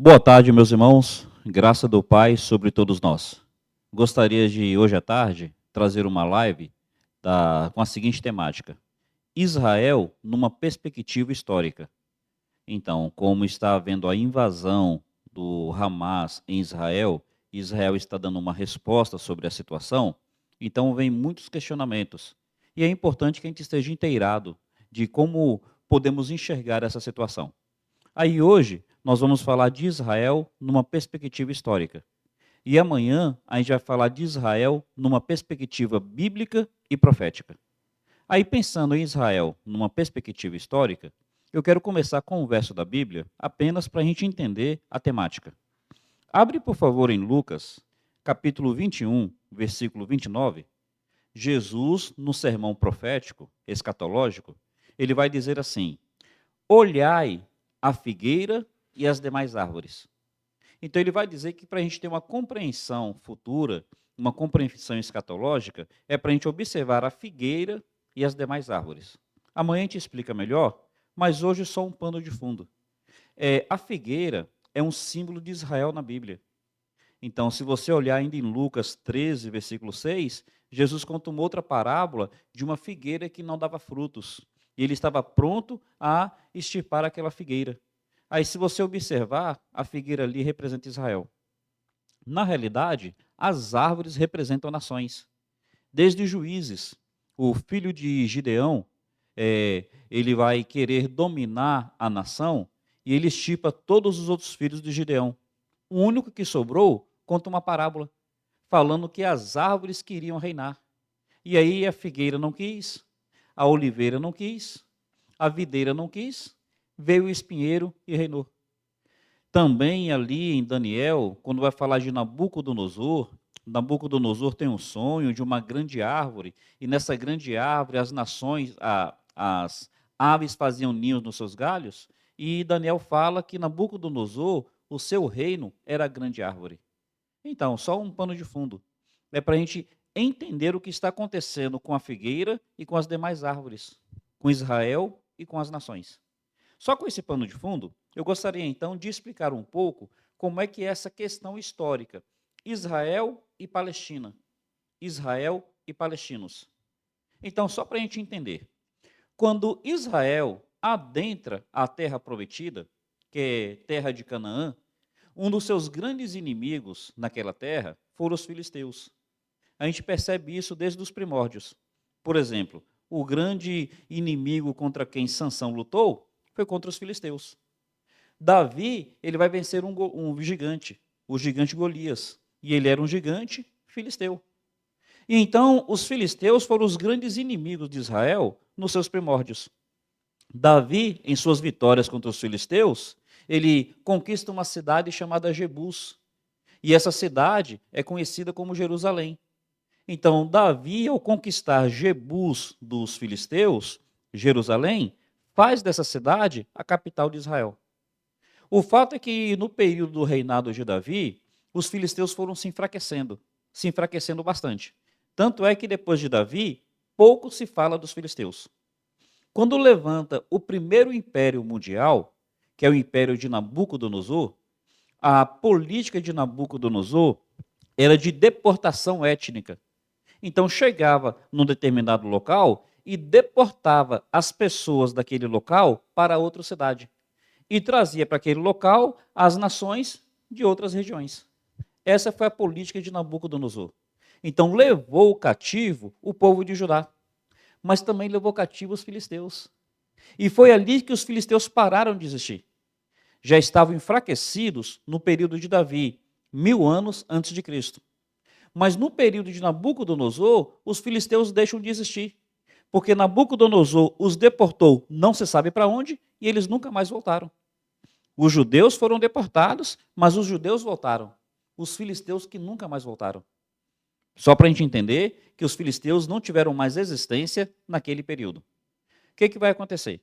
Boa tarde, meus irmãos. Graça do Pai sobre todos nós. Gostaria de, hoje à tarde, trazer uma live com a seguinte temática: Israel numa perspectiva histórica. Então, como está havendo a invasão do Hamas em Israel, Israel está dando uma resposta sobre a situação, então vem muitos questionamentos. E é importante que a gente esteja inteirado de como podemos enxergar essa situação. Aí hoje nós vamos falar de Israel numa perspectiva histórica. E amanhã a gente vai falar de Israel numa perspectiva bíblica e profética. Aí pensando em Israel numa perspectiva histórica, eu quero começar com um verso da Bíblia apenas para a gente entender a temática. Abre, por favor, em Lucas, capítulo 21, versículo 29. Jesus, no sermão profético, escatológico, ele vai dizer assim: olhai a figueira e as demais árvores. Então ele vai dizer que para a gente ter uma compreensão futura, uma compreensão escatológica, é para a gente observar a figueira e as demais árvores. Amanhã a gente explica melhor, mas hoje só um pano de fundo. A figueira é um símbolo de Israel na Bíblia. Então, se você olhar ainda em Lucas 13, versículo 6, Jesus conta uma outra parábola de uma figueira que não dava frutos. E ele estava pronto a extirpar aquela figueira. Aí, se você observar, a figueira ali representa Israel. Na realidade, as árvores representam nações. Desde Juízes, o filho de Gideão, ele vai querer dominar a nação e ele extirpa todos os outros filhos de Gideão. O único que sobrou conta uma parábola, falando que as árvores queriam reinar. E aí a figueira não quis, a oliveira não quis, a videira não quis, veio o espinheiro e reinou. Também ali em Daniel, quando vai falar de Nabucodonosor, Nabucodonosor tem um sonho de uma grande árvore, e nessa grande árvore as nações, as aves faziam ninhos nos seus galhos, e Daniel fala que Nabucodonosor, o seu reino era a grande árvore. Então, só um pano de fundo. É para a gente entender o que está acontecendo com a figueira e com as demais árvores, com Israel e com as nações. Só com esse pano de fundo, eu gostaria então de explicar um pouco como é que é essa questão histórica. Israel e Palestina. Israel e palestinos. Então, só para a gente entender. Quando Israel adentra a terra prometida, que é terra de Canaã, um dos seus grandes inimigos naquela terra foram os filisteus. A gente percebe isso desde os primórdios. Por exemplo, o grande inimigo contra quem Sansão lutou foi contra os filisteus. Davi, ele vai vencer um gigante, o gigante Golias. E ele era um gigante filisteu. E então, os filisteus foram os grandes inimigos de Israel nos seus primórdios. Davi, em suas vitórias contra os filisteus, ele conquista uma cidade chamada Jebus. E essa cidade é conhecida como Jerusalém. Então, Davi, ao conquistar Jebus dos filisteus, Jerusalém, faz dessa cidade a capital de Israel. O fato é que, no período do reinado de Davi, os filisteus foram se enfraquecendo bastante. Tanto é que, depois de Davi, pouco se fala dos filisteus. Quando levanta o primeiro império mundial, que é o império de Nabucodonosor, a política de Nabucodonosor era de deportação étnica. Então chegava num determinado local e deportava as pessoas daquele local para outra cidade. E trazia para aquele local as nações de outras regiões. Essa foi a política de Nabucodonosor. Então levou cativo o povo de Judá, mas também levou cativo os filisteus. E foi ali que os filisteus pararam de existir. Já estavam enfraquecidos no período de Davi, 1000 anos antes de Cristo. Mas no período de Nabucodonosor, os filisteus deixam de existir, porque Nabucodonosor os deportou não se sabe para onde e eles nunca mais voltaram. Os judeus foram deportados, mas os judeus voltaram. Os filisteus que nunca mais voltaram. Só para a gente entender que os filisteus não tiveram mais existência naquele período. O que vai acontecer?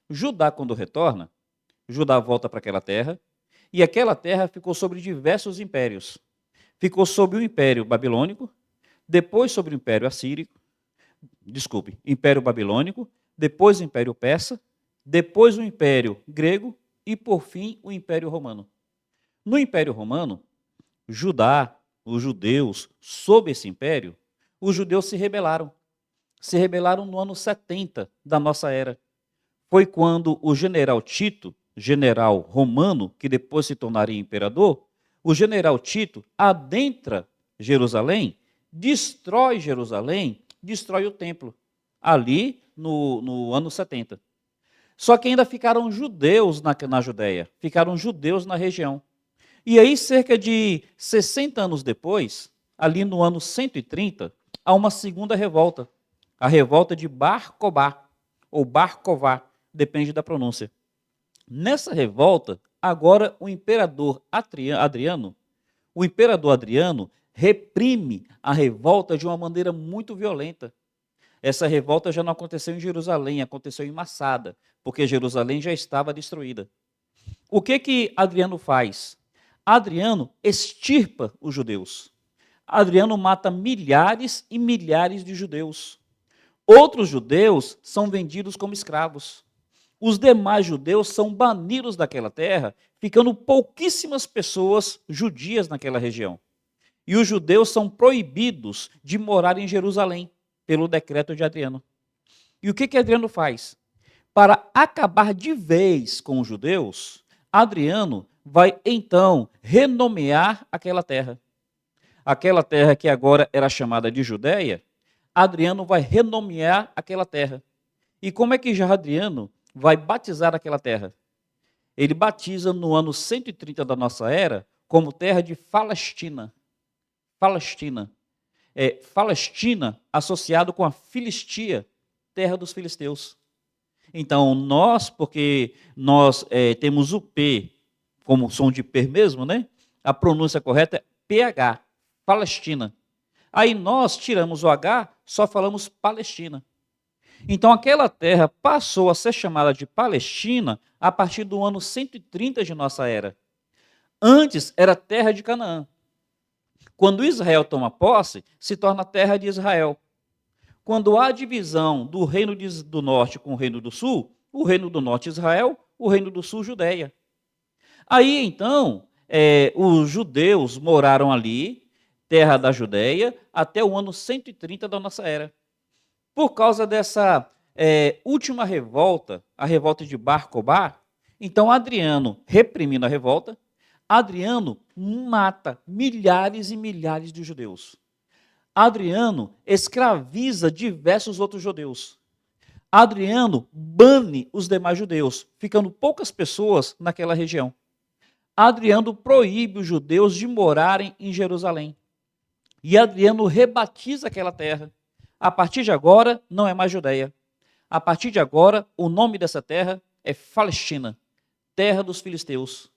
Judá, quando retorna, Judá volta para aquela terra, e aquela terra ficou sobre diversos impérios. Ficou sob o Império Babilônico, depois sobre o Império Assírico, Império Babilônico, depois o Império Persa, depois o Império Grego e, por fim, o Império Romano. No Império Romano, Judá, os judeus, sob esse império, os judeus se rebelaram. Se rebelaram no ano 70 da nossa era. Foi quando o general Tito, general romano, que depois se tornaria imperador, o general Tito adentra Jerusalém, destrói o templo, ali no ano 70. Só que ainda ficaram judeus na Judéia, ficaram judeus na região. E aí, cerca de 60 anos depois, ali no ano 130, há uma segunda revolta, a revolta de Bar Cobá, ou Bar Cová, depende da pronúncia. Nessa revolta, agora o imperador Adriano reprime a revolta de uma maneira muito violenta. Essa revolta já não aconteceu em Jerusalém, aconteceu em Massada, porque Jerusalém já estava destruída. O que Adriano faz? Adriano extirpa os judeus. Adriano mata milhares e milhares de judeus. Outros judeus são vendidos como escravos. Os demais judeus são banidos daquela terra, ficando pouquíssimas pessoas judias naquela região. E os judeus são proibidos de morar em Jerusalém, pelo decreto de Adriano. E o que Adriano faz? Para acabar de vez com os judeus, Adriano vai então renomear aquela terra. Aquela terra que agora era chamada de Judéia, Adriano vai renomear aquela terra. E como é que já Adriano vai batizar aquela terra? Ele batiza no ano 130 da nossa era como terra de Falastina. Falastina. Falastina associado com a Filistia, terra dos filisteus. Então, porque nós temos o P como som de P mesmo, né? A pronúncia correta é PH, Palestina. Aí nós tiramos o H, só falamos Palestina. Então, aquela terra passou a ser chamada de Palestina a partir do ano 130 de nossa era. Antes era terra de Canaã. Quando Israel toma posse, se torna terra de Israel. Quando há divisão do reino do norte com o reino do sul, o reino do norte Israel, o reino do sul Judéia. Aí então, os judeus moraram ali, terra da Judéia, até o ano 130 da nossa era. Por causa dessa última revolta, a revolta de Bar Cobá, então Adriano, reprimindo a revolta, Adriano mata milhares e milhares de judeus. Adriano escraviza diversos outros judeus. Adriano bane os demais judeus, ficando poucas pessoas naquela região. Adriano proíbe os judeus de morarem em Jerusalém. E Adriano rebatiza aquela terra. A partir de agora, não é mais Judéia. A partir de agora, o nome dessa terra é Palestina, terra dos filisteus.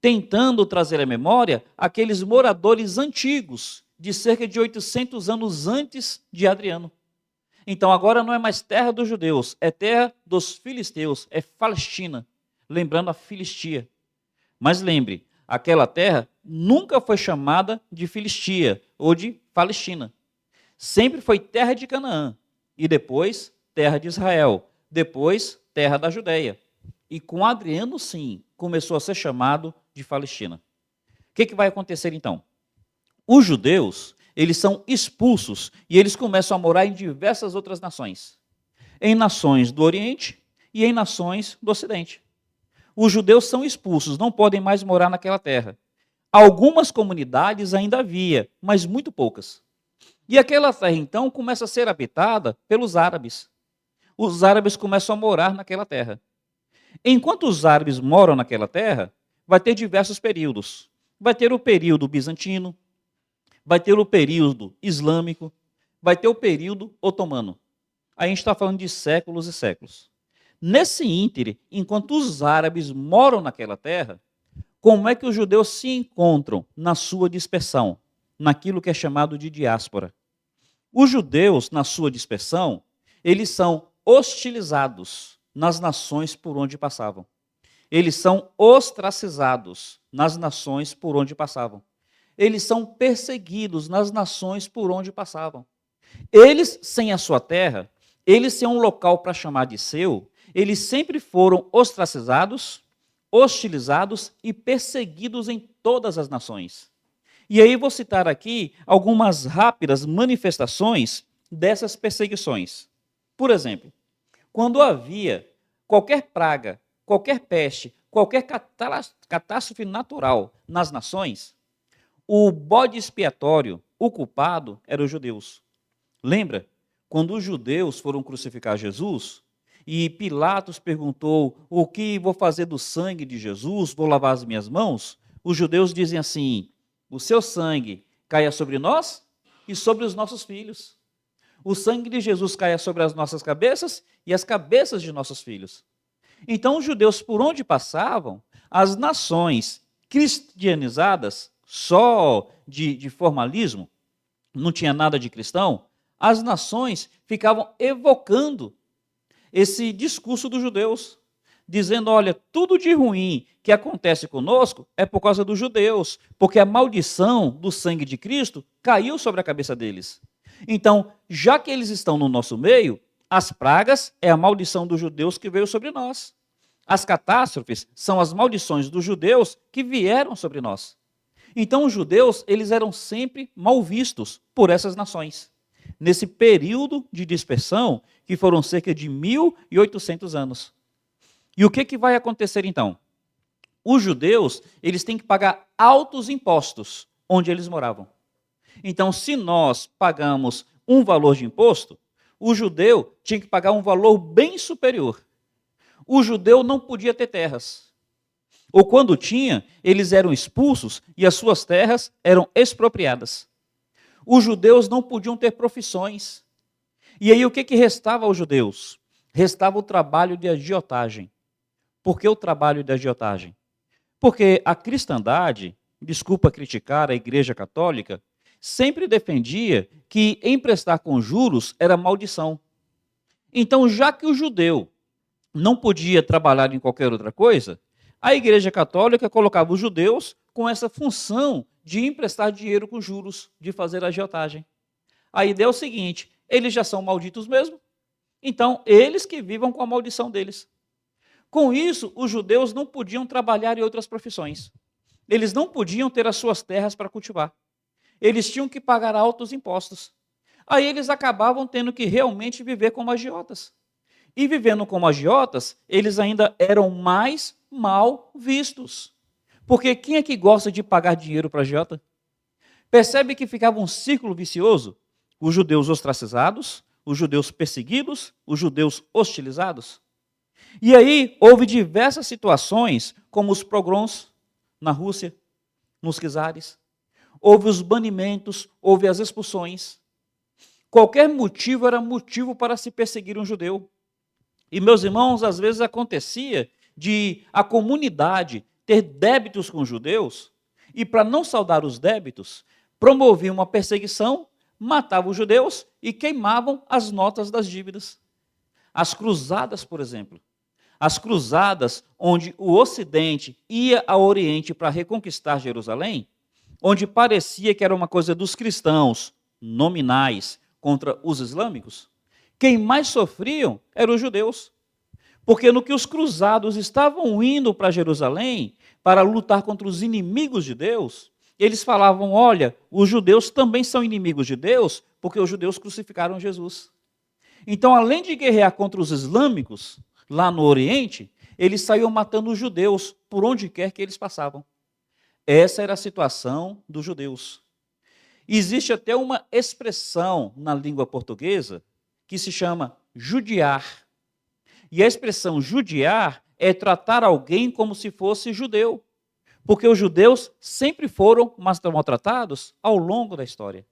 Tentando trazer à memória aqueles moradores antigos, de cerca de 800 anos antes de Adriano. Então agora não é mais terra dos judeus, é terra dos filisteus, é Palestina, lembrando a Filistia. Mas lembre, aquela terra nunca foi chamada de Filistia ou de Palestina. Sempre foi terra de Canaã, e depois terra de Israel, depois terra da Judéia. E com Adriano, sim, começou a ser chamado de Palestina. O que vai acontecer então? Os judeus, eles são expulsos e eles começam a morar em diversas outras nações. Em nações do Oriente e em nações do Ocidente. Os judeus são expulsos, não podem mais morar naquela terra. Algumas comunidades ainda havia, mas muito poucas. E aquela terra, então, começa a ser habitada pelos árabes. Os árabes começam a morar naquela terra. Enquanto os árabes moram naquela terra, vai ter diversos períodos. Vai ter o período bizantino, vai ter o período islâmico, vai ter o período otomano. Aí a gente está falando de séculos e séculos. Nesse íntere, enquanto os árabes moram naquela terra, como é que os judeus se encontram na sua dispersão, naquilo que é chamado de diáspora? Os judeus, na sua dispersão, eles são hostilizados nas nações por onde passavam. Eles são ostracizados nas nações por onde passavam. Eles são perseguidos nas nações por onde passavam. Eles, sem a sua terra, eles sem um local para chamar de seu, eles sempre foram ostracizados, hostilizados e perseguidos em todas as nações. E aí vou citar aqui algumas rápidas manifestações dessas perseguições. Por exemplo, quando havia qualquer praga, qualquer peste, qualquer catástrofe natural nas nações, o bode expiatório, o culpado, eram os judeus. Lembra? Quando os judeus foram crucificar Jesus, e Pilatos perguntou: o que vou fazer do sangue de Jesus? Vou lavar as minhas mãos? Os judeus dizem assim: o seu sangue caia sobre nós e sobre os nossos filhos. O sangue de Jesus caia sobre as nossas cabeças e as cabeças de nossos filhos. Então os judeus, por onde passavam, as nações cristianizadas, só de formalismo, não tinha nada de cristão, as nações ficavam evocando esse discurso dos judeus, dizendo: olha, tudo de ruim que acontece conosco é por causa dos judeus, porque a maldição do sangue de Cristo caiu sobre a cabeça deles. Então, já que eles estão no nosso meio, as pragas é a maldição dos judeus que veio sobre nós. As catástrofes são as maldições dos judeus que vieram sobre nós. Então, os judeus, eles eram sempre mal vistos por essas nações, nesse período de dispersão, que foram cerca de 1.800 anos. E o que vai acontecer então? Os judeus, eles têm que pagar altos impostos onde eles moravam. Então, se nós pagamos um valor de imposto, o judeu tinha que pagar um valor bem superior. O judeu não podia ter terras. Ou quando tinha, eles eram expulsos e as suas terras eram expropriadas. Os judeus não podiam ter profissões. E aí o que restava aos judeus? Restava o trabalho de agiotagem. Por que o trabalho de agiotagem? Porque a cristandade, desculpa criticar a Igreja Católica, sempre defendia que emprestar com juros era maldição. Então, já que o judeu não podia trabalhar em qualquer outra coisa, a Igreja Católica colocava os judeus com essa função de emprestar dinheiro com juros, de fazer agiotagem. A ideia é o seguinte: eles já são malditos mesmo, então eles que vivam com a maldição deles. Com isso, os judeus não podiam trabalhar em outras profissões. Eles não podiam ter as suas terras para cultivar. Eles tinham que pagar altos impostos. Aí eles acabavam tendo que realmente viver como agiotas. E vivendo como agiotas, eles ainda eram mais mal vistos. Porque quem é que gosta de pagar dinheiro para agiota? Percebe que ficava um círculo vicioso? Os judeus ostracizados, os judeus perseguidos, os judeus hostilizados. E aí houve diversas situações, como os pogroms na Rússia, nos czares. Houve os banimentos, houve as expulsões. Qualquer motivo era motivo para se perseguir um judeu. E, meus irmãos, às vezes acontecia de a comunidade ter débitos com os judeus, e para não saldar os débitos, promovia uma perseguição, matava os judeus e queimavam as notas das dívidas. As cruzadas, por exemplo. As cruzadas onde o Ocidente ia ao Oriente para reconquistar Jerusalém, onde parecia que era uma coisa dos cristãos nominais contra os islâmicos, quem mais sofriam eram os judeus. Porque no que os cruzados estavam indo para Jerusalém para lutar contra os inimigos de Deus, eles falavam: olha, os judeus também são inimigos de Deus, porque os judeus crucificaram Jesus. Então, além de guerrear contra os islâmicos, lá no Oriente, eles saíam matando os judeus por onde quer que eles passavam. Essa era a situação dos judeus. Existe até uma expressão na língua portuguesa que se chama judiar. E a expressão judiar é tratar alguém como se fosse judeu. Porque os judeus sempre foram maltratados ao longo da história.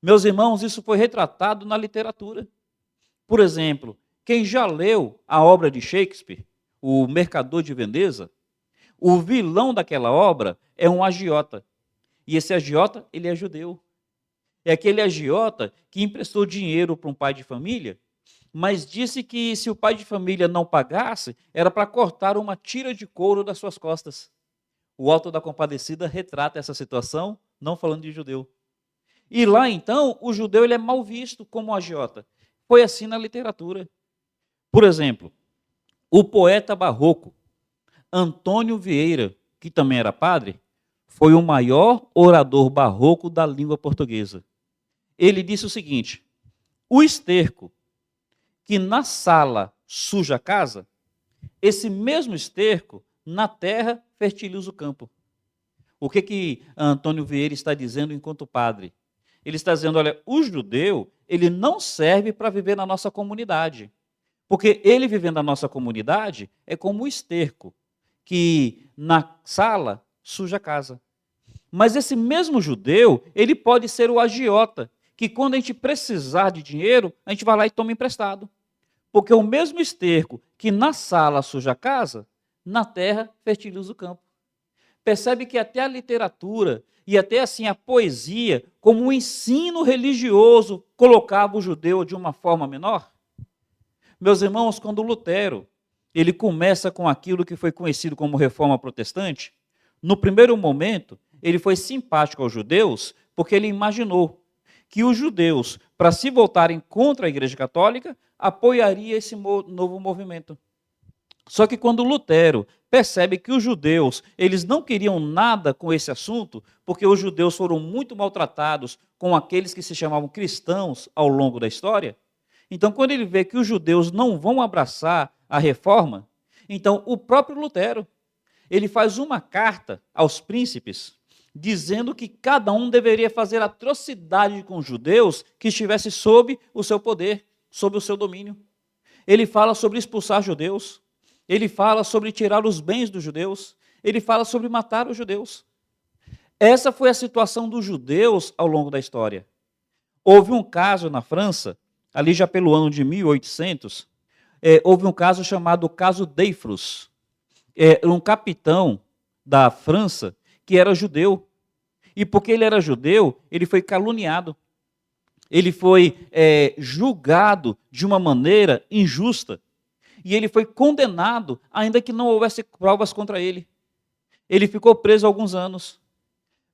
Meus irmãos, isso foi retratado na literatura. Por exemplo, quem já leu a obra de Shakespeare, O Mercador de Veneza, o vilão daquela obra é um agiota. E esse agiota, ele é judeu. É aquele agiota que emprestou dinheiro para um pai de família, mas disse que se o pai de família não pagasse, era para cortar uma tira de couro das suas costas. O Auto da Compadecida retrata essa situação, não falando de judeu. E lá, então, o judeu ele é mal visto como agiota. Foi assim na literatura. Por exemplo, o poeta barroco, Antônio Vieira, que também era padre, foi o maior orador barroco da língua portuguesa. Ele disse o seguinte: o esterco que na sala suja a casa, esse mesmo esterco na terra fertiliza o campo. O que Antônio Vieira está dizendo enquanto padre? Ele está dizendo, olha, o judeu, ele não serve para viver na nossa comunidade. Porque ele vivendo na nossa comunidade é como o esterco, que na sala suja a casa. Mas esse mesmo judeu, ele pode ser o agiota, que quando a gente precisar de dinheiro, a gente vai lá e toma emprestado. Porque o mesmo esterco que na sala suja a casa, na terra fertiliza o campo. Percebe que até a literatura e até assim a poesia, como um ensino religioso, colocava o judeu de uma forma menor? Meus irmãos, quando Lutero ele começa com aquilo que foi conhecido como Reforma Protestante, no primeiro momento, ele foi simpático aos judeus, porque ele imaginou que os judeus, para se voltarem contra a Igreja Católica, apoiaria esse novo movimento. Só que quando Lutero percebe que os judeus, eles não queriam nada com esse assunto, porque os judeus foram muito maltratados com aqueles que se chamavam cristãos ao longo da história, então quando ele vê que os judeus não vão abraçar a reforma, então o próprio Lutero, ele faz uma carta aos príncipes, dizendo que cada um deveria fazer atrocidade com os judeus que estivesse sob o seu poder, sob o seu domínio. Ele fala sobre expulsar judeus, ele fala sobre tirar os bens dos judeus, ele fala sobre matar os judeus. Essa foi a situação dos judeus ao longo da história. Houve um caso na França, ali já pelo ano de 1800, houve um caso chamado caso Dreyfus. Um capitão da França que era judeu. E porque ele era judeu, ele foi caluniado. Ele foi julgado de uma maneira injusta. E ele foi condenado, ainda que não houvesse provas contra ele. Ele ficou preso alguns anos.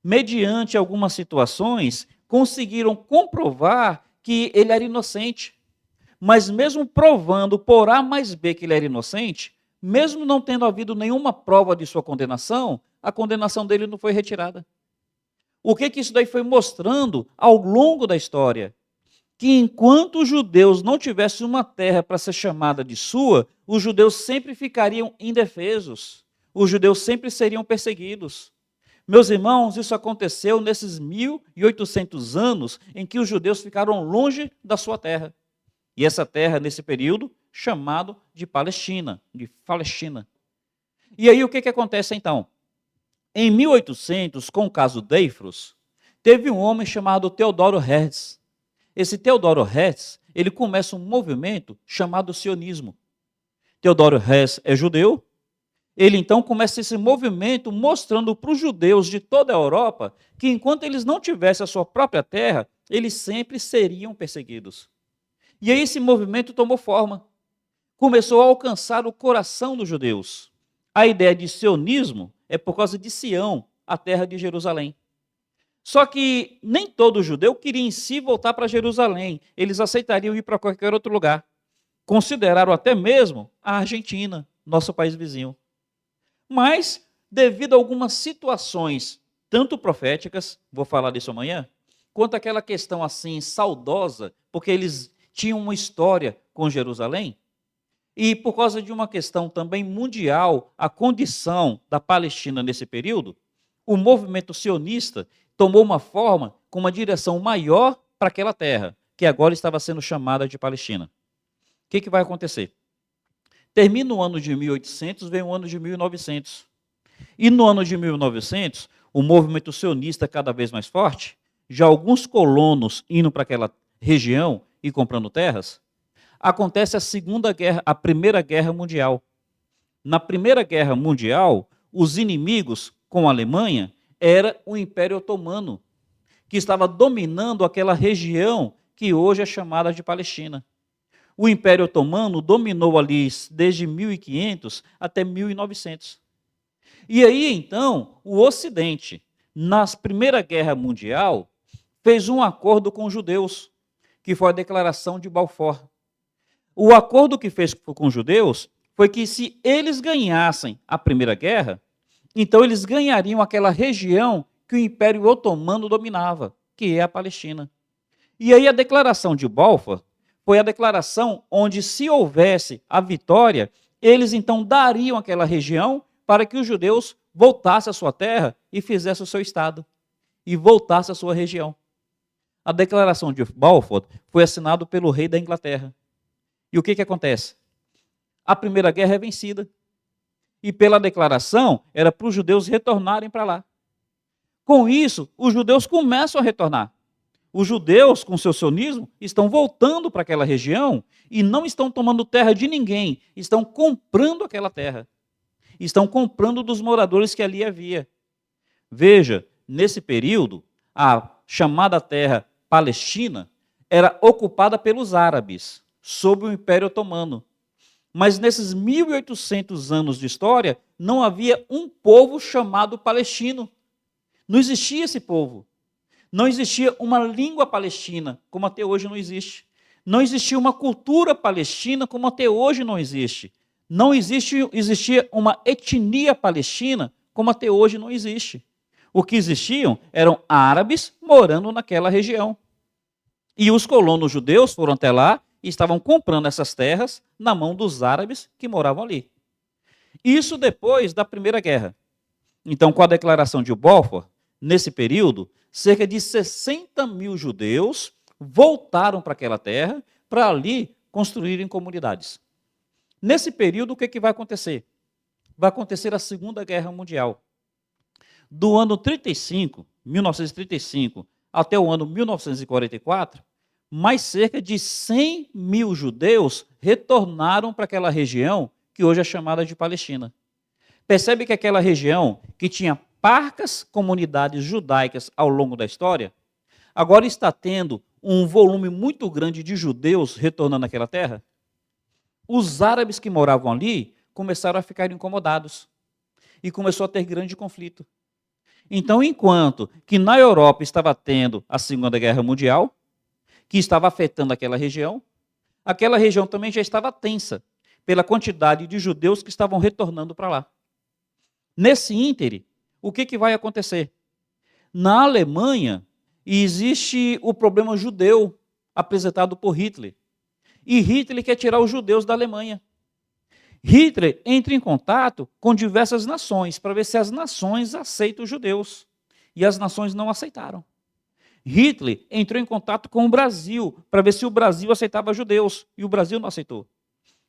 Mediante algumas situações, conseguiram comprovar que ele era inocente. Mas mesmo provando por A mais B que ele era inocente, mesmo não tendo havido nenhuma prova de sua condenação, a condenação dele não foi retirada. O que isso daí foi mostrando ao longo da história? Que enquanto os judeus não tivessem uma terra para ser chamada de sua, os judeus sempre ficariam indefesos, os judeus sempre seriam perseguidos. Meus irmãos, isso aconteceu nesses 1800 anos em que os judeus ficaram longe da sua terra. E essa terra, nesse período, chamado de Palestina, de Palestina. E aí o que acontece então? Em 1800, com o caso Dreyfus, teve um homem chamado Theodor Herzl. Esse Theodor Herzl, ele começa um movimento chamado sionismo. Theodor Herzl é judeu. Ele então começa esse movimento mostrando para os judeus de toda a Europa que enquanto eles não tivessem a sua própria terra, eles sempre seriam perseguidos. E aí esse movimento tomou forma. Começou a alcançar o coração dos judeus. A ideia de sionismo é por causa de Sião, a terra de Jerusalém. Só que nem todo judeu queria em si voltar para Jerusalém. Eles aceitariam ir para qualquer outro lugar. Consideraram até mesmo a Argentina, nosso país vizinho. Mas, devido a algumas situações, tanto proféticas, vou falar disso amanhã, quanto aquela questão assim saudosa, porque eles tinham uma história com Jerusalém, e por causa de uma questão também mundial, a condição da Palestina nesse período, o movimento sionista tomou uma forma com uma direção maior para aquela terra, que agora estava sendo chamada de Palestina. O que vai acontecer? Termina o ano de 1800, vem o ano de 1900. E no ano de 1900, o movimento sionista cada vez mais forte, já alguns colonos indo para aquela região e comprando terras, acontece a Primeira Guerra Mundial. Na Primeira Guerra Mundial, os inimigos com a Alemanha era o Império Otomano, que estava dominando aquela região que hoje é chamada de Palestina. O Império Otomano dominou ali desde 1500 até 1900. E aí, então, o Ocidente, na Primeira Guerra Mundial, fez um acordo com os judeus, que foi a Declaração de Balfour. O acordo que fez com os judeus foi que se eles ganhassem a Primeira Guerra, então eles ganhariam aquela região que o Império Otomano dominava, que é a Palestina. E aí a declaração de Balfour foi a declaração onde, se houvesse a vitória, eles então dariam aquela região para que os judeus voltassem à sua terra e fizessem o seu estado, e voltassem à sua região. A declaração de Balfour foi assinada pelo rei da Inglaterra. E o que acontece? A Primeira Guerra é vencida. E pela declaração, era para os judeus retornarem para lá. Com isso, os judeus começam a retornar. Os judeus, com seu sionismo, estão voltando para aquela região e não estão tomando terra de ninguém, estão comprando aquela terra. Estão comprando dos moradores que ali havia. Veja, nesse período, a chamada terra Palestina era ocupada pelos árabes, sob o Império Otomano. Mas nesses 1.800 anos de história, não havia um povo chamado palestino. Não existia esse povo. Não existia uma língua palestina, como até hoje não existe. Não existia uma cultura palestina, como até hoje não existe. Não existia uma etnia palestina, como até hoje não existe. O que existiam eram árabes morando naquela região. E os colonos judeus foram até lá e estavam comprando essas terras na mão dos árabes que moravam ali. Isso depois da Primeira Guerra. Então, com a declaração de Balfour, nesse período, cerca de 60 mil judeus voltaram para aquela terra para ali construírem comunidades. Nesse período, o que vai acontecer? Vai acontecer a Segunda Guerra Mundial. Do ano 1935, até o ano 1944, mais cerca de 100 mil judeus retornaram para aquela região que hoje é chamada de Palestina. Percebe que aquela região que tinha parcas comunidades judaicas ao longo da história, agora está tendo um volume muito grande de judeus retornando àquela terra? Os árabes que moravam ali começaram a ficar incomodados e começou a ter grande conflito. Então, enquanto que na Europa estava tendo a Segunda Guerra Mundial, que estava afetando aquela região também já estava tensa pela quantidade de judeus que estavam retornando para lá. Nesse íntere, o que vai acontecer? Na Alemanha, existe o problema judeu apresentado por Hitler. E Hitler quer tirar os judeus da Alemanha. Hitler entra em contato com diversas nações para ver se as nações aceitam os judeus. E as nações não aceitaram. Hitler entrou em contato com o Brasil para ver se o Brasil aceitava judeus. E o Brasil não aceitou.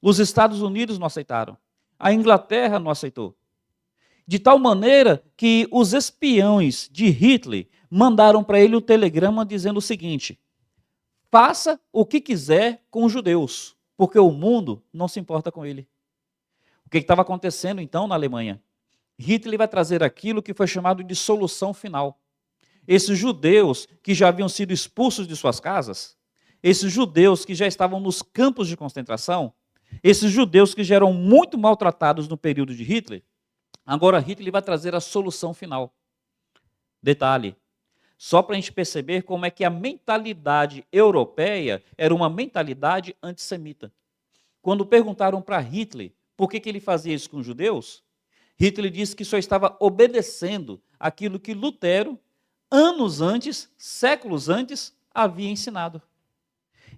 Os Estados Unidos não aceitaram. A Inglaterra não aceitou. De tal maneira que os espiões de Hitler mandaram para ele o telegrama dizendo o seguinte: faça o que quiser com os judeus, porque o mundo não se importa com ele. O que estava acontecendo então na Alemanha? Hitler vai trazer aquilo que foi chamado de solução final. Esses judeus que já haviam sido expulsos de suas casas, esses judeus que já estavam nos campos de concentração, esses judeus que já eram muito maltratados no período de Hitler, agora Hitler vai trazer a solução final. Detalhe, só para a gente perceber como é que a mentalidade europeia era uma mentalidade antissemita. Quando perguntaram para Hitler por que ele fazia isso com os judeus, Hitler disse que só estava obedecendo aquilo que Lutero, anos antes, séculos antes, havia ensinado.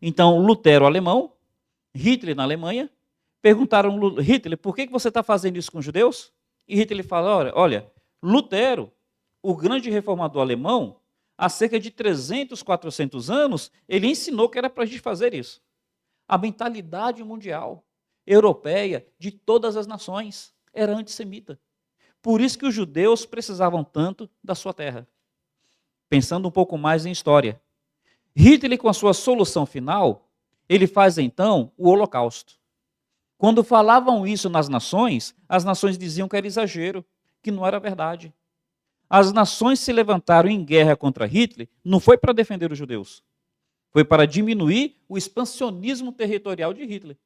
Então, Lutero alemão, Hitler na Alemanha, perguntaram, Hitler, por que você está fazendo isso com os judeus? E Hitler fala, olha, Lutero, o grande reformador alemão, há cerca de 300, 400 anos, ele ensinou que era para a gente fazer isso. A mentalidade mundial, europeia, de todas as nações, era antissemita. Por isso que os judeus precisavam tanto da sua terra. Pensando um pouco mais em história, Hitler, com a sua solução final, ele faz então o Holocausto. Quando falavam isso nas nações, as nações diziam que era exagero, que não era verdade. As nações se levantaram em guerra contra Hitler, não foi para defender os judeus, foi para diminuir o expansionismo territorial de Hitler.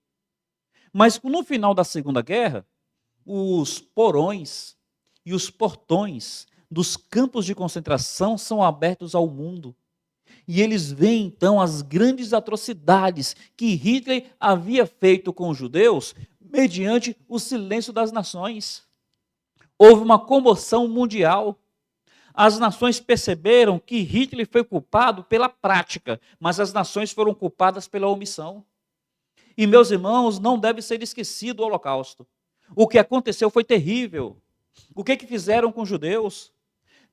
Mas no final da Segunda Guerra, os porões e os portões dos campos de concentração são abertos ao mundo. E eles veem, então, as grandes atrocidades que Hitler havia feito com os judeus, mediante o silêncio das nações. Houve uma comoção mundial. As nações perceberam que Hitler foi culpado pela prática, mas as nações foram culpadas pela omissão. E, meus irmãos, não deve ser esquecido o Holocausto. O que aconteceu foi terrível. O que fizeram com os judeus?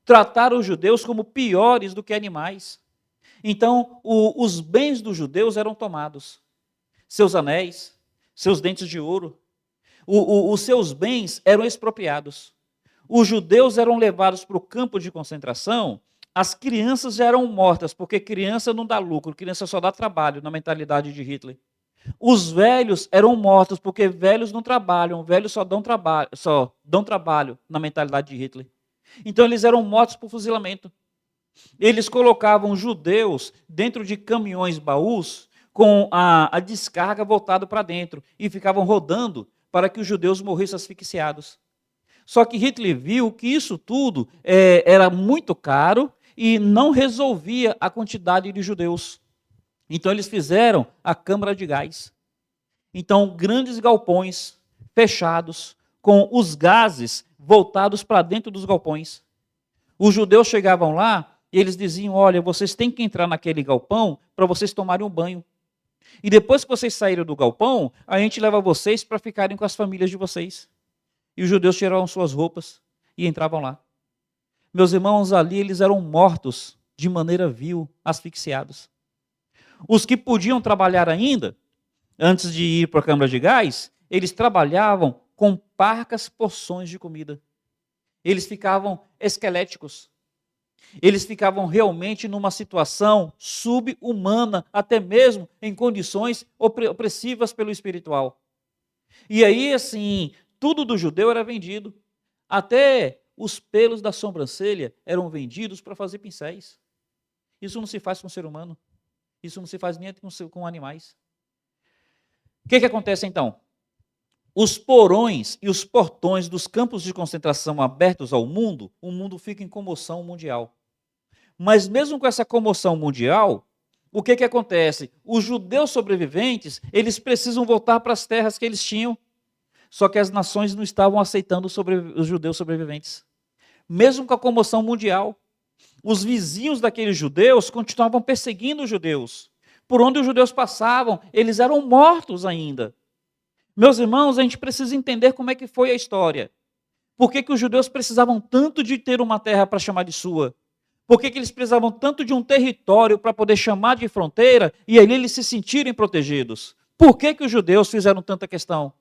Trataram os judeus como piores do que animais. Então, os bens dos judeus eram tomados. Seus anéis, seus dentes de ouro, os seus bens eram expropriados. Os judeus eram levados para o campo de concentração, as crianças já eram mortas, porque criança não dá lucro, criança só dá trabalho na mentalidade de Hitler. Os velhos eram mortos, porque velhos não trabalham, velhos só dão trabalho na mentalidade de Hitler. Então eles eram mortos por fuzilamento. Eles colocavam judeus dentro de caminhões baús com a descarga voltada para dentro e ficavam rodando para que os judeus morressem asfixiados. Só que Hitler viu que isso tudo era muito caro e não resolvia a quantidade de judeus. Então eles fizeram a câmara de gás. Então, grandes galpões fechados, com os gases voltados para dentro dos galpões. Os judeus chegavam lá e eles diziam: olha, vocês têm que entrar naquele galpão para vocês tomarem um banho. E depois que vocês saírem do galpão, a gente leva vocês para ficarem com as famílias de vocês. E os judeus tiravam suas roupas e entravam lá. Meus irmãos, ali eles eram mortos de maneira vil, asfixiados. Os que podiam trabalhar ainda, antes de ir para a câmara de gás, eles trabalhavam com parcas porções de comida. Eles ficavam esqueléticos. Eles ficavam realmente numa situação sub-humana, até mesmo em condições opressivas pelo espiritual. E aí, assim, tudo do judeu era vendido. Até os pelos da sobrancelha eram vendidos para fazer pincéis. Isso não se faz com o ser humano. Isso não se faz nem com animais. O que acontece então? Os porões e os portões dos campos de concentração abertos ao mundo, o mundo fica em comoção mundial. Mas mesmo com essa comoção mundial, o que acontece? Os judeus sobreviventes, eles precisam voltar para as terras que eles tinham. Só que as nações não estavam aceitando os judeus sobreviventes. Mesmo com a comoção mundial, os vizinhos daqueles judeus continuavam perseguindo os judeus. Por onde os judeus passavam, eles eram mortos ainda. Meus irmãos, a gente precisa entender como é que foi a história. Por que os judeus precisavam tanto de ter uma terra para chamar de sua? Por que eles precisavam tanto de um território para poder chamar de fronteira e ali eles se sentirem protegidos? Por que os judeus fizeram tanta questão?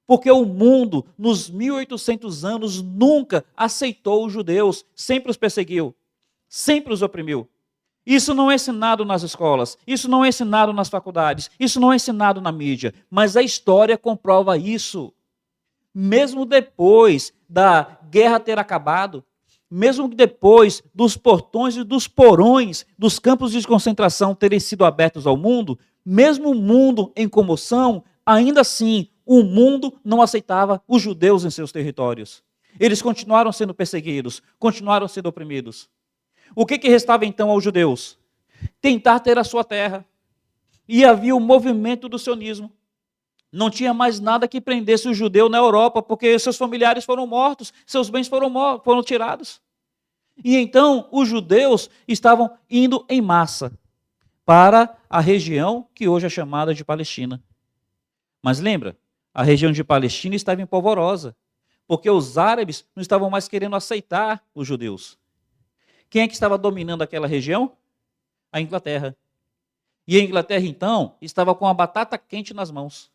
Porque o mundo, nos 1800 anos, nunca aceitou os judeus, sempre os perseguiu, sempre os oprimiu. Isso não é ensinado nas escolas, isso não é ensinado nas faculdades, isso não é ensinado na mídia, mas a história comprova isso. Mesmo depois da guerra ter acabado, mesmo depois dos portões e dos porões dos campos de concentração terem sido abertos ao mundo, mesmo o mundo em comoção, ainda assim, o mundo não aceitava os judeus em seus territórios. Eles continuaram sendo perseguidos, continuaram sendo oprimidos. O que restava então aos judeus? Tentar ter a sua terra. E havia o movimento do sionismo. Não tinha mais nada que prendesse o judeu na Europa, porque seus familiares foram mortos, seus bens foram tirados. E então os judeus estavam indo em massa para a região que hoje é chamada de Palestina. Mas lembra, a região de Palestina estava em polvorosa, porque os árabes não estavam mais querendo aceitar os judeus. Quem é que estava dominando aquela região? A Inglaterra. E a Inglaterra, então, estava com a batata quente nas mãos.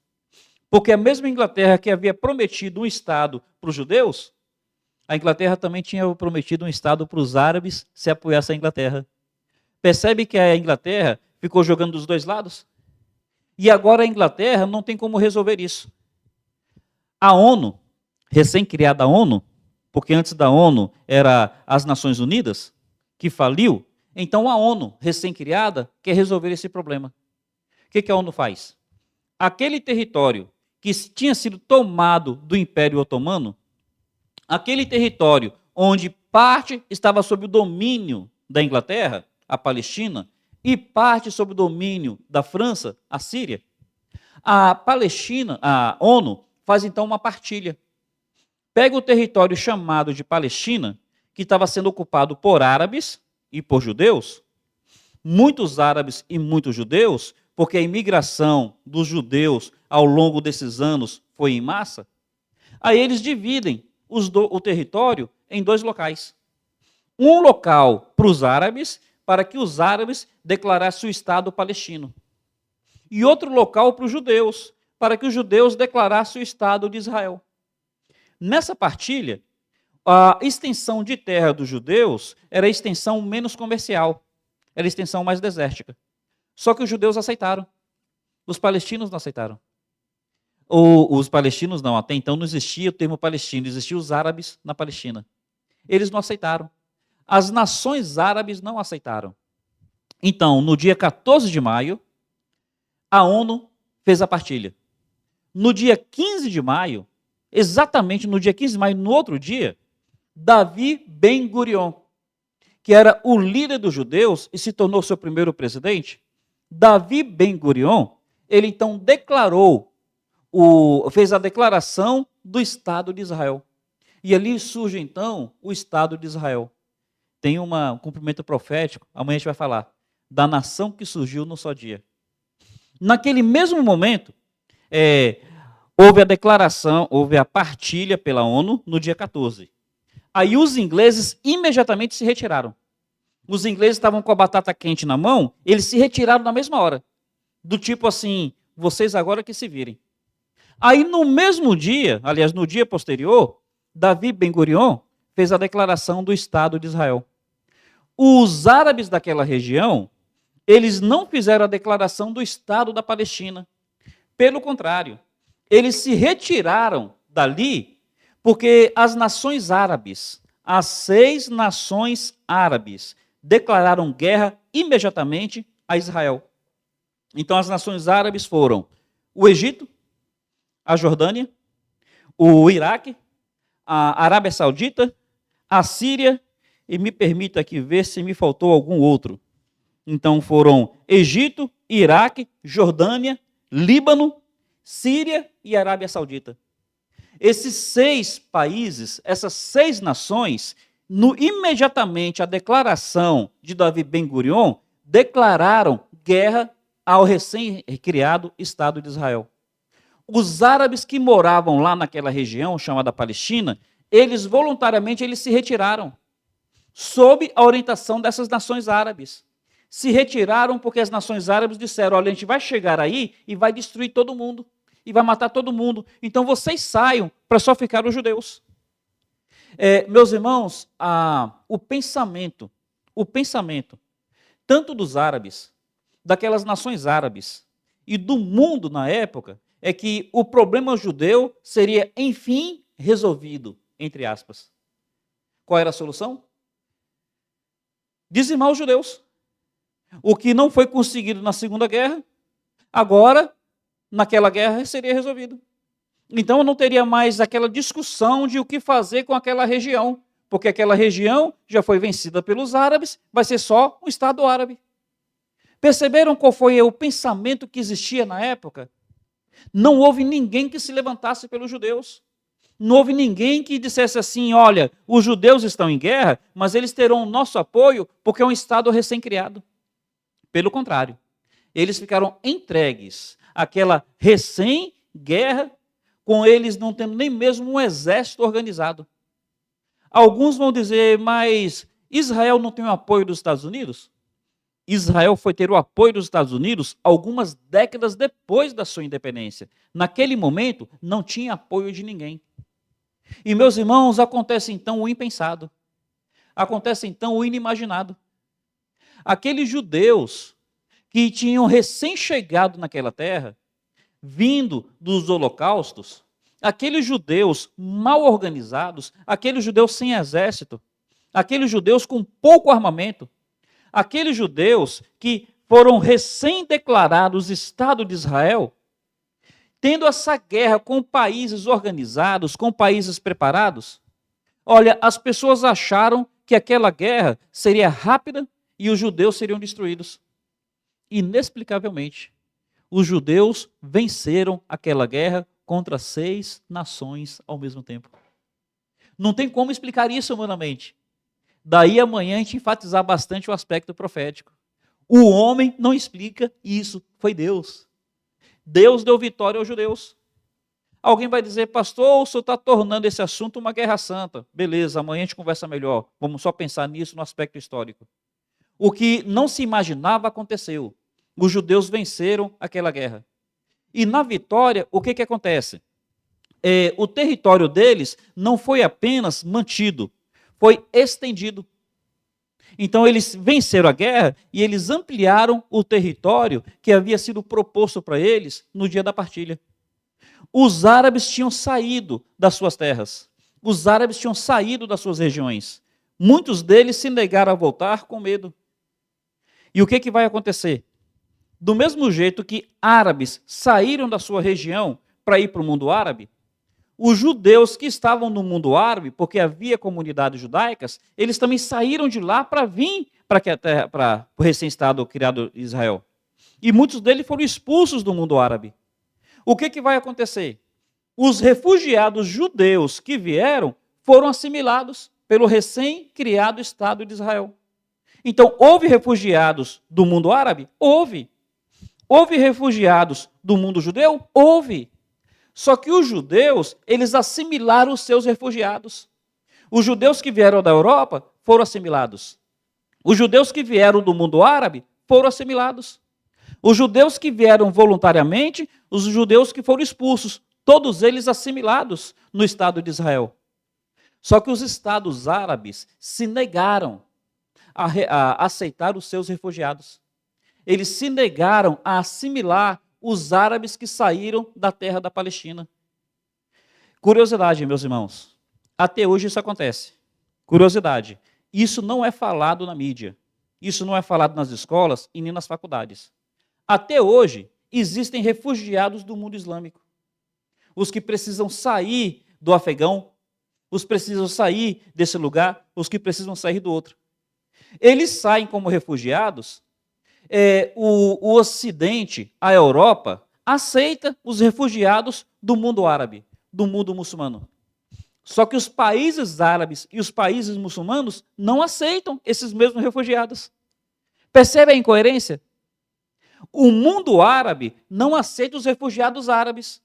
Porque a mesma Inglaterra que havia prometido um Estado para os judeus, a Inglaterra também tinha prometido um Estado para os árabes se apoiasse a Inglaterra. Percebe que a Inglaterra ficou jogando dos dois lados? E agora a Inglaterra não tem como resolver isso. A ONU, recém-criada ONU, porque antes da ONU era as Nações Unidas, que faliu, então a ONU, recém-criada, quer resolver esse problema. O que a ONU faz? Aquele território que tinha sido tomado do Império Otomano, aquele território onde parte estava sob o domínio da Inglaterra, a Palestina, e parte sob o domínio da França, a Síria, a Palestina, a ONU, faz então uma partilha. Pega o território chamado de Palestina, que estava sendo ocupado por árabes e por judeus, muitos árabes e muitos judeus, porque a imigração dos judeus ao longo desses anos foi em massa. Aí eles dividem o território em dois locais. Um local para os árabes, para que os árabes declarassem o Estado palestino. E outro local para os judeus, para que os judeus declarassem o Estado de Israel. Nessa partilha, a extensão de terra dos judeus era a extensão menos comercial, era a extensão mais desértica. Só que os judeus aceitaram, os palestinos não aceitaram. Os palestinos não, até então não existia o termo palestino, existiam os árabes na Palestina. Eles não aceitaram. As nações árabes não aceitaram. Então, no dia 14 de maio, a ONU fez a partilha. No dia 15 de maio, exatamente no dia 15 de maio, no outro dia, Davi Ben-Gurion, que era o líder dos judeus e se tornou seu primeiro presidente, Davi Ben-Gurion, ele então fez a declaração do Estado de Israel. E ali surge então o Estado de Israel. Tem um cumprimento profético, amanhã a gente vai falar, da nação que surgiu no só dia. Naquele mesmo momento, houve a declaração, houve a partilha pela ONU no dia 14. Aí os ingleses imediatamente se retiraram. Os ingleses estavam com a batata quente na mão, eles se retiraram na mesma hora. Do tipo assim, vocês agora que se virem. Aí no mesmo dia, aliás, no dia posterior, Davi Ben-Gurion fez a declaração do Estado de Israel. Os árabes daquela região, eles não fizeram a declaração do Estado da Palestina. Pelo contrário, eles se retiraram dali porque as nações árabes, as 6 nações árabes, declararam guerra imediatamente a Israel. Então as nações árabes foram o Egito, a Jordânia, o Iraque, a Arábia Saudita, a Síria, e me permita aqui ver se me faltou algum outro. Então foram Egito, Iraque, Jordânia, Líbano, Síria e Arábia Saudita. Esses 6 países, essas 6 nações, imediatamente a declaração de Davi Ben-Gurion, declararam guerra ao recém-criado Estado de Israel. Os árabes que moravam lá naquela região, chamada Palestina, eles voluntariamente se retiraram, sob a orientação dessas nações árabes. Se retiraram porque as nações árabes disseram, olha, a gente vai chegar aí e vai destruir todo mundo, e vai matar todo mundo, então vocês saiam para só ficar os judeus. Meus irmãos, o pensamento, tanto dos árabes, daquelas nações árabes, e do mundo na época, é que o problema judeu seria, enfim, resolvido, entre aspas. Qual era a solução? Dizimar os judeus. O que não foi conseguido na Segunda Guerra, agora, naquela guerra, seria resolvido. Então não teria mais aquela discussão de o que fazer com aquela região, porque aquela região já foi vencida pelos árabes, vai ser só um Estado árabe. Perceberam qual foi o pensamento que existia na época? Não houve ninguém que se levantasse pelos judeus. Não houve ninguém que dissesse assim, olha, os judeus estão em guerra, mas eles terão o nosso apoio porque é um Estado recém-criado. Pelo contrário, eles ficaram entregues àquela recém-guerra, com eles não tendo nem mesmo um exército organizado. Alguns vão dizer, mas Israel não tem o apoio dos Estados Unidos? Israel foi ter o apoio dos Estados Unidos algumas décadas depois da sua independência. Naquele momento, não tinha apoio de ninguém. E, meus irmãos, acontece então o impensado. Acontece então o inimaginado. Aqueles judeus que tinham recém-chegado naquela terra, vindo dos holocaustos, aqueles judeus mal organizados, aqueles judeus sem exército, aqueles judeus com pouco armamento, aqueles judeus que foram recém-declarados Estado de Israel, tendo essa guerra com países organizados, com países preparados, olha, as pessoas acharam que aquela guerra seria rápida e os judeus seriam destruídos. Inexplicavelmente, os judeus venceram aquela guerra contra 6 nações ao mesmo tempo. Não tem como explicar isso humanamente. Daí amanhã a gente enfatizar bastante o aspecto profético. O homem não explica isso, foi Deus. Deus deu vitória aos judeus. Alguém vai dizer, pastor, o senhor está tornando esse assunto uma guerra santa. Beleza, amanhã a gente conversa melhor. Vamos só pensar nisso no aspecto histórico. O que não se imaginava aconteceu. Os judeus venceram aquela guerra. E na vitória, o que acontece? O território deles não foi apenas mantido, foi estendido. Então eles venceram a guerra e eles ampliaram o território que havia sido proposto para eles no dia da partilha. Os árabes tinham saído das suas terras. Os árabes tinham saído das suas regiões. Muitos deles se negaram a voltar com medo. E o que vai acontecer? Do mesmo jeito que árabes saíram da sua região para ir para o mundo árabe, os judeus que estavam no mundo árabe, porque havia comunidades judaicas, eles também saíram de lá para vir para o recém-estado criado Israel. E muitos deles foram expulsos do mundo árabe. O que vai acontecer? Os refugiados judeus que vieram foram assimilados pelo recém-criado Estado de Israel. Então, houve refugiados do mundo árabe? Houve. Houve refugiados do mundo judeu? Houve. Só que os judeus, eles assimilaram os seus refugiados. Os judeus que vieram da Europa foram assimilados. Os judeus que vieram do mundo árabe foram assimilados. Os judeus que vieram voluntariamente, os judeus que foram expulsos, todos eles assimilados no Estado de Israel. Só que os estados árabes se negaram a aceitar os seus refugiados. Eles se negaram a assimilar os árabes que saíram da terra da Palestina. Curiosidade, meus irmãos, até hoje isso acontece. Curiosidade, isso não é falado na mídia, isso não é falado nas escolas e nem nas faculdades. Até hoje, existem refugiados do mundo islâmico. Os que precisam sair do Afegão, os que precisam sair desse lugar, os que precisam sair do outro. Eles saem como refugiados. O Ocidente, a Europa, aceita os refugiados do mundo árabe, do mundo muçulmano. Só que os países árabes e os países muçulmanos não aceitam esses mesmos refugiados. Percebe a incoerência? O mundo árabe não aceita os refugiados árabes,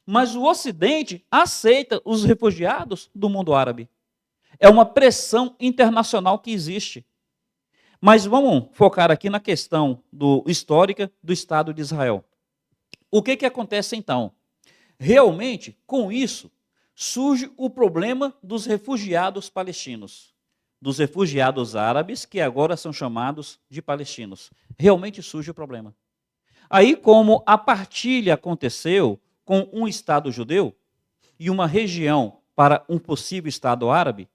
mas o Ocidente aceita os refugiados do mundo árabe. É uma pressão internacional que existe. Mas vamos focar aqui na questão histórica do Estado de Israel. O que acontece então? Realmente, com isso, surge o problema dos refugiados palestinos, dos refugiados árabes, que agora são chamados de palestinos. Realmente surge o problema. Aí, como a partilha aconteceu com um Estado judeu e uma região para um possível Estado árabe,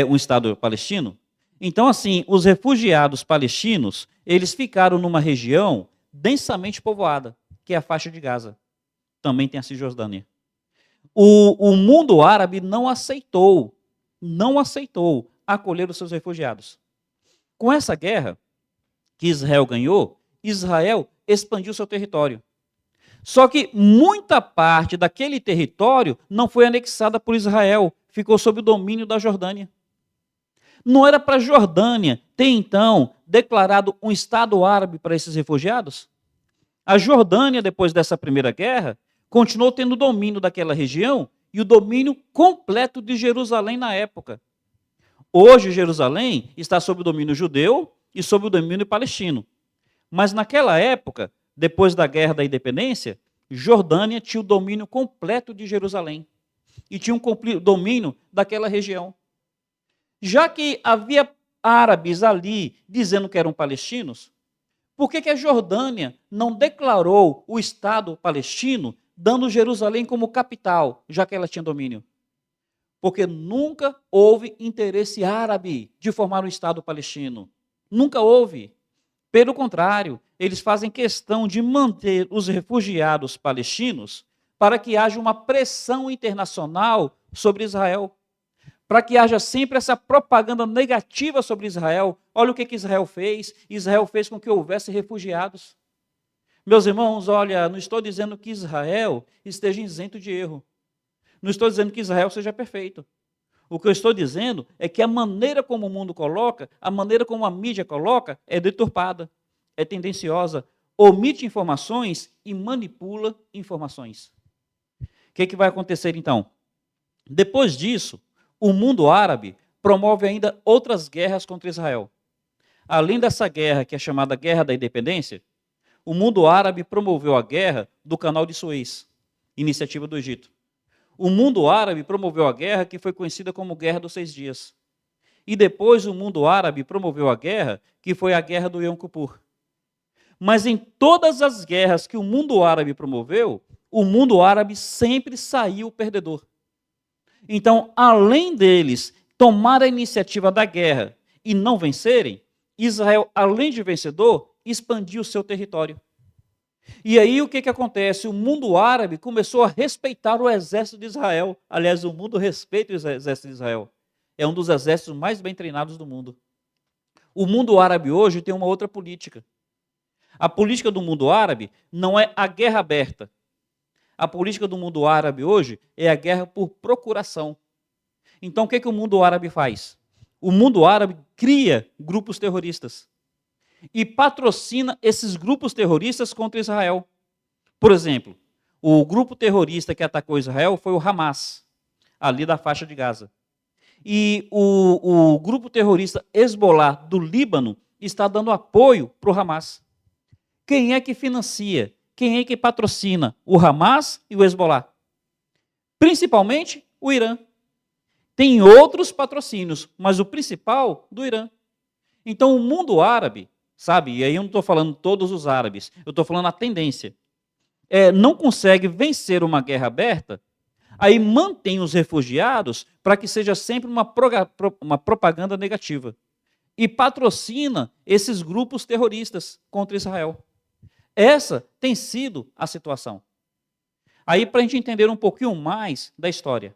um Estado palestino, então, assim, os refugiados palestinos, eles ficaram numa região densamente povoada, que é a faixa de Gaza. Também tem a Cisjordânia. O mundo árabe não aceitou acolher os seus refugiados. Com essa guerra que Israel ganhou, Israel expandiu seu território. Só que muita parte daquele território não foi anexada por Israel, ficou sob o domínio da Jordânia. Não era para a Jordânia ter, então, declarado um Estado árabe para esses refugiados? A Jordânia, depois dessa primeira guerra, continuou tendo domínio daquela região e o domínio completo de Jerusalém na época. Hoje, Jerusalém está sob o domínio judeu e sob o domínio palestino. Mas naquela época, depois da Guerra da Independência, Jordânia tinha o domínio completo de Jerusalém e tinha um domínio daquela região. Já que havia árabes ali dizendo que eram palestinos, por que a Jordânia não declarou o Estado palestino, dando Jerusalém como capital, já que ela tinha domínio? Porque nunca houve interesse árabe de formar um Estado palestino. Nunca houve. Pelo contrário, eles fazem questão de manter os refugiados palestinos para que haja uma pressão internacional sobre Israel. Para que haja sempre essa propaganda negativa sobre Israel. Olha o que Israel fez. Israel fez com que houvesse refugiados. Meus irmãos, olha, não estou dizendo que Israel esteja isento de erro. Não estou dizendo que Israel seja perfeito. O que eu estou dizendo é que a maneira como o mundo coloca, a maneira como a mídia coloca, é deturpada, é tendenciosa, omite informações e manipula informações. O que vai acontecer então? Depois disso, o mundo árabe promove ainda outras guerras contra Israel. Além dessa guerra, que é chamada Guerra da Independência, o mundo árabe promoveu a guerra do Canal de Suez, iniciativa do Egito. O mundo árabe promoveu a guerra que foi conhecida como Guerra dos 6 Dias. E depois o mundo árabe promoveu a guerra que foi a Guerra do Yom Kippur. Mas em todas as guerras que o mundo árabe promoveu, o mundo árabe sempre saiu perdedor. Então, além deles tomar a iniciativa da guerra e não vencerem, Israel, além de vencedor, expandiu o seu território. E aí o que acontece? O mundo árabe começou a respeitar o exército de Israel. Aliás, o mundo respeita o exército de Israel. É um dos exércitos mais bem treinados do mundo. O mundo árabe hoje tem uma outra política. A política do mundo árabe não é a guerra aberta. A política do mundo árabe hoje é a guerra por procuração. Então o que o mundo árabe faz? O mundo árabe cria grupos terroristas e patrocina esses grupos terroristas contra Israel. Por exemplo, o grupo terrorista que atacou Israel foi o Hamas, ali da faixa de Gaza. E o grupo terrorista Hezbollah do Líbano está dando apoio para o Hamas. Quem é que financia? Quem é que patrocina o Hamas e o Hezbollah? Principalmente o Irã. Tem outros patrocínios, mas o principal do Irã. Então o mundo árabe, sabe, e aí eu não estou falando todos os árabes, eu estou falando a tendência, não consegue vencer uma guerra aberta, aí mantém os refugiados para que seja sempre uma propaganda negativa. E patrocina esses grupos terroristas contra Israel. Essa tem sido a situação. Aí, para a gente entender um pouquinho mais da história.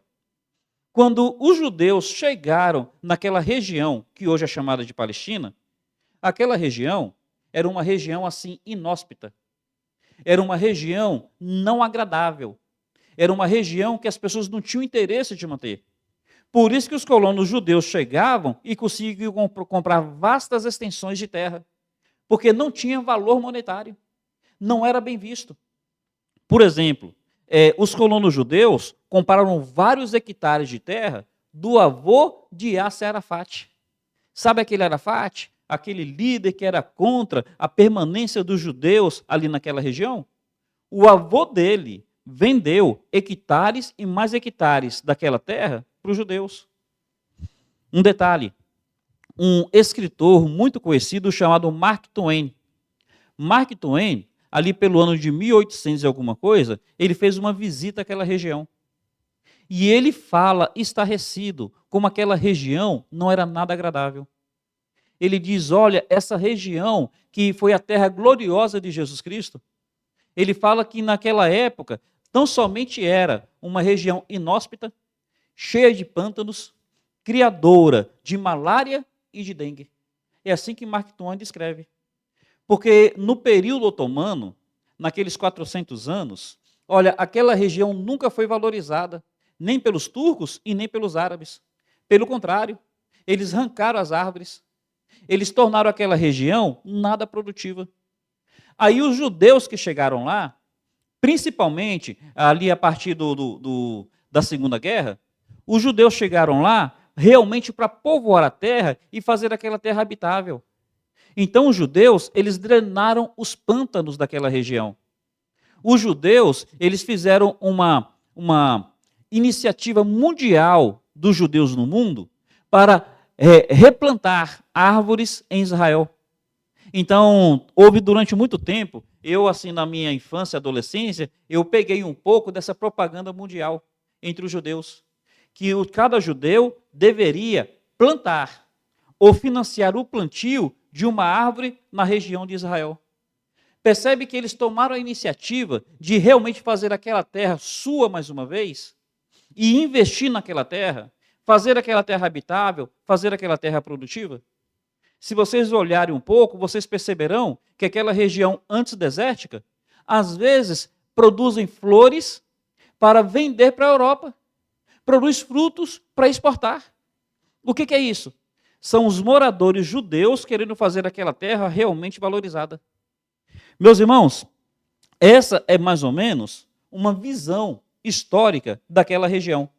Quando os judeus chegaram naquela região, que hoje é chamada de Palestina, aquela região era uma região assim inóspita. Era uma região não agradável. Era uma região que as pessoas não tinham interesse de manter. Por isso que os colonos judeus chegavam e conseguiam comprar vastas extensões de terra, porque não tinha valor monetário, não era bem visto. Por exemplo, os colonos judeus compraram vários hectares de terra do avô de Yasser Arafat. Sabe aquele Arafat? Aquele líder que era contra a permanência dos judeus ali naquela região? O avô dele vendeu hectares e mais hectares daquela terra para os judeus. Um detalhe, um escritor muito conhecido chamado Mark Twain. Mark Twain, ali pelo ano de 1800 e alguma coisa, ele fez uma visita àquela região. E ele fala estarrecido como aquela região não era nada agradável. Ele diz, olha, essa região que foi a terra gloriosa de Jesus Cristo, ele fala que naquela época não somente era uma região inóspita, cheia de pântanos, criadora de malária e de dengue. É assim que Mark Twain descreve. Porque no período otomano, naqueles 400 anos, olha, aquela região nunca foi valorizada, nem pelos turcos e nem pelos árabes. Pelo contrário, eles arrancaram as árvores, eles tornaram aquela região nada produtiva. Aí os judeus que chegaram lá, principalmente ali a partir da Segunda Guerra, os judeus chegaram lá realmente para povoar a terra e fazer aquela terra habitável. Então os judeus, eles drenaram os pântanos daquela região. Os judeus, eles fizeram uma iniciativa mundial dos judeus no mundo para replantar árvores em Israel. Então, houve durante muito tempo, eu assim na minha infância e adolescência, eu peguei um pouco dessa propaganda mundial entre os judeus, que cada judeu deveria plantar ou financiar o plantio de uma árvore na região de Israel. Percebe que eles tomaram a iniciativa de realmente fazer aquela terra sua mais uma vez e investir naquela terra, fazer aquela terra habitável, fazer aquela terra produtiva? Se vocês olharem um pouco, vocês perceberão que aquela região antes desértica, às vezes, produzem flores para vender para a Europa, produz frutos para exportar. O que é isso? São os moradores judeus querendo fazer aquela terra realmente valorizada. Meus irmãos, essa é mais ou menos uma visão histórica daquela região.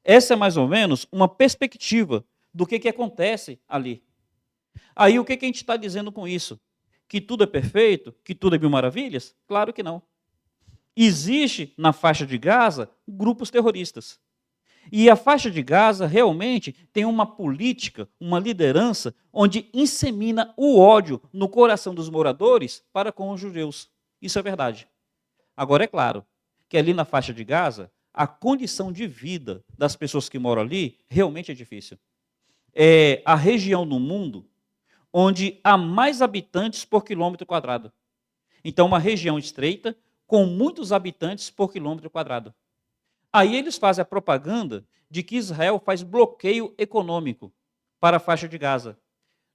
Essa é mais ou menos uma perspectiva do que acontece ali. Aí o que a gente está dizendo com isso? Que tudo é perfeito? Que tudo é mil maravilhas? Claro que não. Existe na faixa de Gaza grupos terroristas. E a faixa de Gaza realmente tem uma política, uma liderança, onde insemina o ódio no coração dos moradores para com os judeus. Isso é verdade. Agora, é claro que ali na faixa de Gaza, a condição de vida das pessoas que moram ali realmente é difícil. É a região no mundo onde há mais habitantes por quilômetro quadrado. Então, uma região estreita com muitos habitantes por quilômetro quadrado. Aí eles fazem a propaganda de que Israel faz bloqueio econômico para a faixa de Gaza.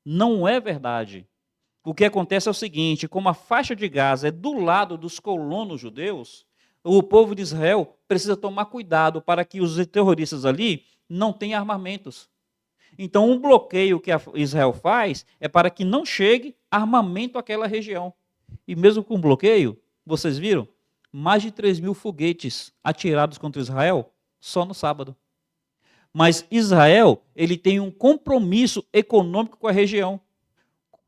Não é verdade. O que acontece é o seguinte, como a faixa de Gaza é do lado dos colonos judeus, o povo de Israel precisa tomar cuidado para que os terroristas ali não tenham armamentos. Então, um bloqueio que Israel faz é para que não chegue armamento àquela região. E mesmo com bloqueio, vocês viram? Mais de 3.000 foguetes atirados contra Israel só no sábado. Mas Israel, ele tem um compromisso econômico com a região.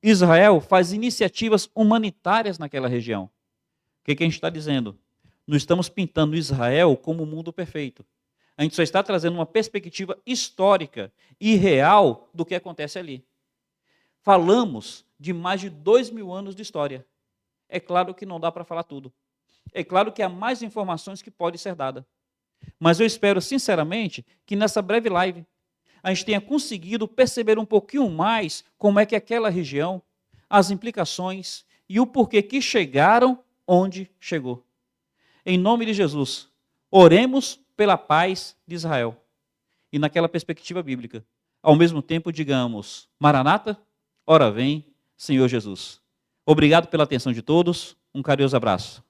Israel faz iniciativas humanitárias naquela região. O que a gente está dizendo? Não estamos pintando Israel como o mundo perfeito. A gente só está trazendo uma perspectiva histórica e real do que acontece ali. Falamos de mais de 2.000 anos de história. É claro que não dá para falar tudo. É claro que há mais informações que podem ser dadas. Mas eu espero, sinceramente, que nessa breve live a gente tenha conseguido perceber um pouquinho mais como é que aquela região, as implicações e o porquê que chegaram onde chegou. Em nome de Jesus, oremos pela paz de Israel. E naquela perspectiva bíblica, ao mesmo tempo digamos, Maranata, ora vem, Senhor Jesus. Obrigado pela atenção de todos, um carinhoso abraço.